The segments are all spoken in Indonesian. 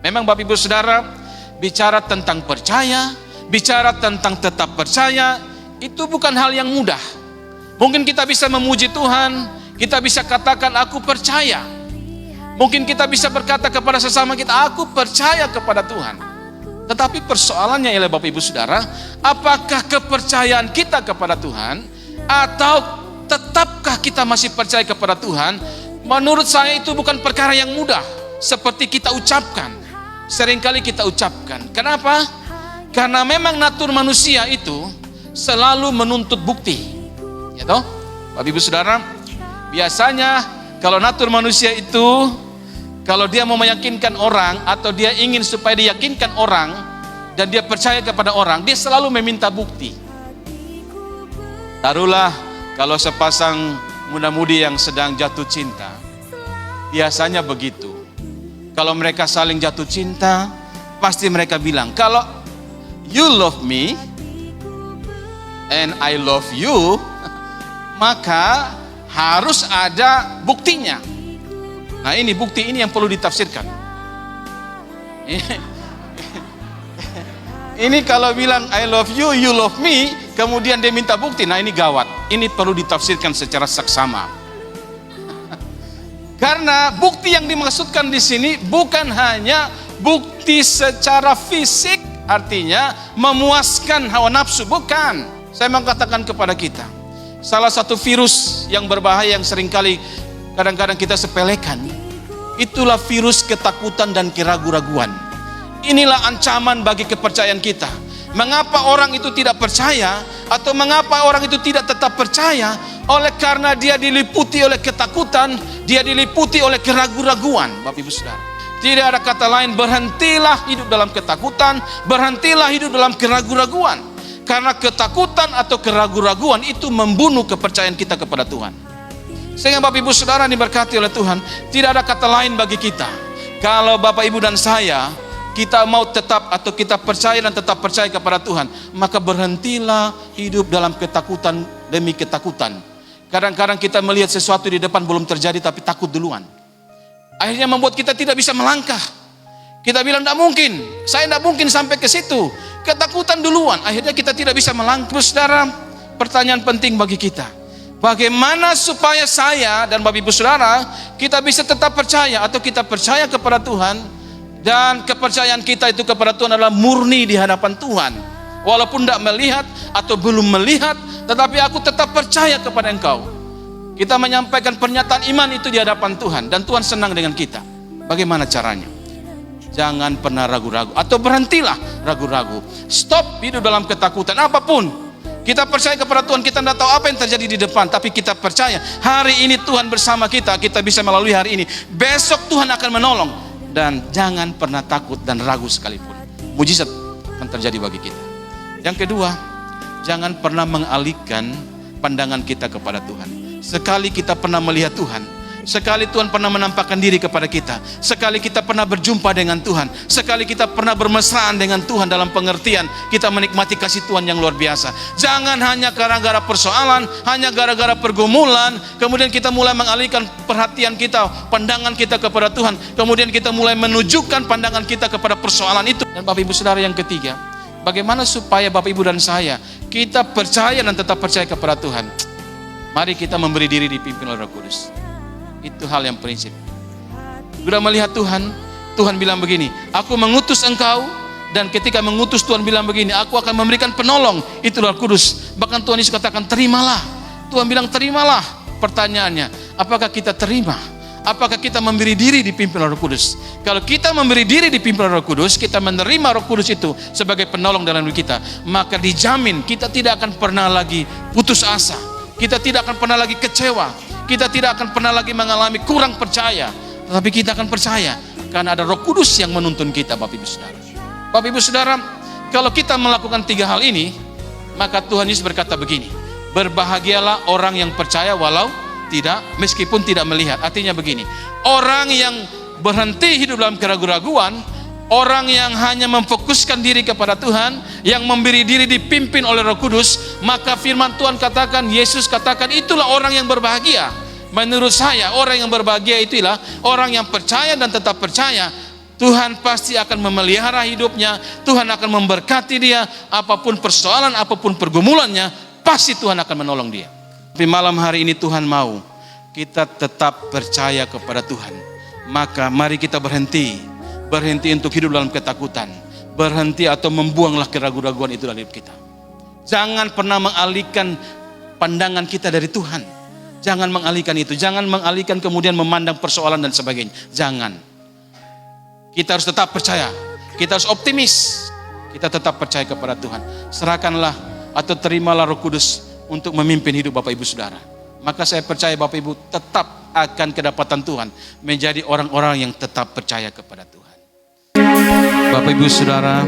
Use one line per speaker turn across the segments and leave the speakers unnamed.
Memang Bapak Ibu Saudara, bicara tentang percaya, bicara tentang tetap percaya, itu bukan hal yang mudah. Mungkin kita bisa memuji Tuhan, kita bisa katakan aku percaya. Mungkin kita bisa berkata kepada sesama kita, aku percaya kepada Tuhan. Tetapi persoalannya ialah Bapak Ibu Saudara, apakah kepercayaan kita kepada Tuhan, atau tetapkah kita masih percaya kepada Tuhan? Menurut saya itu bukan perkara yang mudah seperti kita ucapkan. Seringkali kita ucapkan. Kenapa? Karena memang natur manusia itu selalu menuntut bukti. Ya toh? Bapak Ibu Saudara, biasanya kalau natur manusia itu, kalau dia mau meyakinkan orang atau dia ingin supaya diyakinkan orang dan dia percaya kepada orang, dia selalu meminta bukti. Taruhlah kalau sepasang muda-mudi yang sedang jatuh cinta, biasanya begitu. Kalau mereka saling jatuh cinta, pasti mereka bilang, kalau you love me and I love you, maka harus ada buktinya. Nah, ini bukti ini yang perlu ditafsirkan. Ini kalau bilang I love you, you love me, kemudian dia minta bukti, nah ini gawat. Ini perlu ditafsirkan secara saksama. Karena bukti yang dimaksudkan di sini bukan hanya bukti secara fisik, artinya memuaskan hawa nafsu, bukan. Saya mengatakan kepada kita, salah satu virus yang berbahaya yang seringkali kadang-kadang kita sepelekan, itulah virus ketakutan dan keraguan-raguan. Inilah ancaman bagi kepercayaan kita. Mengapa orang itu tidak percaya, atau mengapa orang itu tidak tetap percaya? Oleh karena dia diliputi oleh ketakutan, dia diliputi oleh keraguan-raguan. Bapak Ibu Saudara, tidak ada kata lain, berhentilah hidup dalam ketakutan, berhentilah hidup dalam keraguan-raguan. Karena ketakutan atau keraguan-raguan itu membunuh kepercayaan kita kepada Tuhan. Sehingga Bapak Ibu Saudara diberkati oleh Tuhan, tidak ada kata lain bagi kita. Kalau Bapak Ibu dan saya, kita mau tetap atau kita percaya dan tetap percaya kepada Tuhan, maka berhentilah hidup dalam ketakutan demi ketakutan. Kadang-kadang kita melihat sesuatu di depan belum terjadi tapi takut duluan. Akhirnya membuat kita tidak bisa melangkah. Kita bilang tidak mungkin, saya tidak mungkin sampai ke situ. Ketakutan duluan, akhirnya kita tidak bisa melangkah. Saudara, pertanyaan penting bagi kita. Bagaimana supaya saya dan Bapak Ibu Saudara kita bisa tetap percaya atau kita percaya kepada Tuhan, dan kepercayaan kita itu kepada Tuhan adalah murni di hadapan Tuhan. Walaupun tidak melihat atau belum melihat, tetapi aku tetap percaya kepada Engkau. Kita menyampaikan pernyataan iman itu di hadapan Tuhan, dan Tuhan senang dengan kita. Bagaimana caranya? Jangan pernah ragu-ragu, atau berhentilah ragu-ragu. Stop hidup dalam ketakutan apapun. Kita percaya kepada Tuhan, kita tidak tahu apa yang terjadi di depan, tapi kita percaya hari ini Tuhan bersama kita, kita bisa melalui hari ini. Besok Tuhan akan menolong. Dan jangan pernah takut dan ragu sekalipun. Mujizat akan terjadi bagi kita. Yang kedua, jangan pernah mengalihkan pandangan kita kepada Tuhan. Sekali kita pernah melihat Tuhan, sekali Tuhan pernah menampakkan diri kepada kita, sekali kita pernah berjumpa dengan Tuhan, sekali kita pernah bermesraan dengan Tuhan dalam pengertian kita menikmati kasih Tuhan yang luar biasa. Jangan hanya gara-gara persoalan, hanya gara-gara pergumulan, kemudian kita mulai mengalihkan perhatian kita, pandangan kita kepada Tuhan, kemudian kita mulai menunjukkan pandangan kita kepada persoalan itu. Dan Bapak Ibu Saudara, yang ketiga, bagaimana supaya Bapak Ibu dan saya kita percaya dan tetap percaya kepada Tuhan? Mari kita memberi diri dipimpin oleh Roh Kudus. Itu hal yang prinsip. Sudah melihat Tuhan, Tuhan bilang begini, aku mengutus engkau, dan ketika mengutus Tuhan bilang begini, aku akan memberikan penolong, itu Roh Kudus. Bahkan Tuhan Yesus katakan terimalah. Tuhan bilang terimalah. Pertanyaannya, apakah kita terima? Apakah kita memberi diri dipimpin oleh Roh Kudus? Kalau kita memberi diri dipimpin oleh Roh Kudus, kita menerima Roh Kudus itu sebagai penolong dalam hidup kita, maka dijamin kita tidak akan pernah lagi putus asa. Kita tidak akan pernah lagi kecewa. Kita tidak akan pernah lagi mengalami kurang percaya, tetapi kita akan percaya karena ada Roh Kudus yang menuntun kita. Bapak Ibu Saudara, Bapak Ibu Saudara, kalau kita melakukan tiga hal ini, maka Tuhan Yesus berkata begini, berbahagialah orang yang percaya walau tidak, meskipun tidak melihat. Artinya begini, orang yang berhenti hidup dalam keraguan-raguan, orang yang hanya memfokuskan diri kepada Tuhan, yang memberi diri dipimpin oleh Roh Kudus, maka firman Tuhan katakan, Yesus katakan, itulah orang yang berbahagia. Menurut saya, orang yang berbahagia itulah orang yang percaya dan tetap percaya, Tuhan pasti akan memelihara hidupnya, Tuhan akan memberkati dia, apapun persoalan, apapun pergumulannya, pasti Tuhan akan menolong dia. Tapi malam hari ini Tuhan mau kita tetap percaya kepada Tuhan. Maka mari kita berhenti untuk hidup dalam ketakutan, berhenti atau membuanglah keraguan-raguan itu dalam hidup kita. Jangan pernah mengalihkan pandangan kita dari Tuhan. Jangan mengalihkan itu, jangan mengalihkan kemudian memandang persoalan dan sebagainya. Jangan. Kita harus tetap percaya, kita harus optimis, kita tetap percaya kepada Tuhan. Serahkanlah atau terimalah Roh Kudus untuk memimpin hidup Bapak Ibu Saudara. Maka saya percaya Bapak Ibu tetap akan kedapatan Tuhan, menjadi orang-orang yang tetap percaya kepada Tuhan. Bapak Ibu Saudara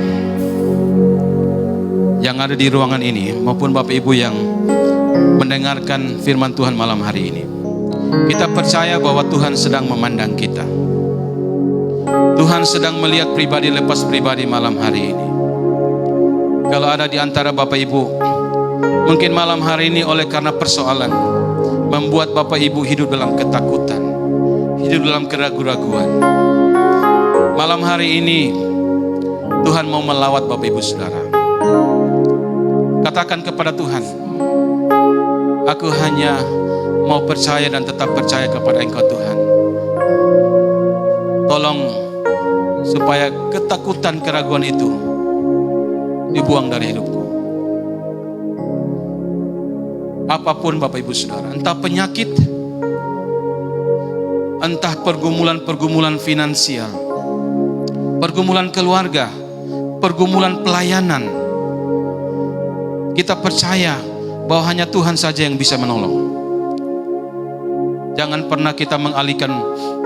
yang ada di ruangan ini, maupun Bapak Ibu yang mendengarkan firman Tuhan malam hari ini, kita percaya bahwa Tuhan sedang memandang kita. Tuhan sedang melihat pribadi lepas pribadi malam hari ini. Kalau ada di antara Bapak Ibu, mungkin malam hari ini oleh karena persoalan membuat Bapak Ibu hidup dalam ketakutan, hidup dalam keraguan-raguan. Malam hari ini Tuhan mau melawat Bapak Ibu Saudara. Katakan kepada Tuhan, aku hanya mau percaya dan tetap percaya kepada Engkau Tuhan. Tolong supaya ketakutan, keraguan itu dibuang dari hidupku. Apapun Bapak Ibu Saudara, entah penyakit, entah pergumulan-pergumulan finansial, pergumulan keluarga, pergumulan pelayanan, kita percaya bahwa hanya Tuhan saja yang bisa menolong. Jangan pernah kita mengalihkan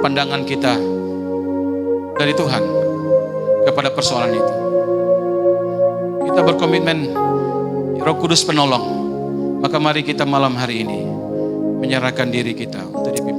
pandangan kita dari Tuhan kepada persoalan itu. Kita berkomitmen Roh Kudus penolong. Maka mari kita malam hari ini menyerahkan diri kita untuk dipimpin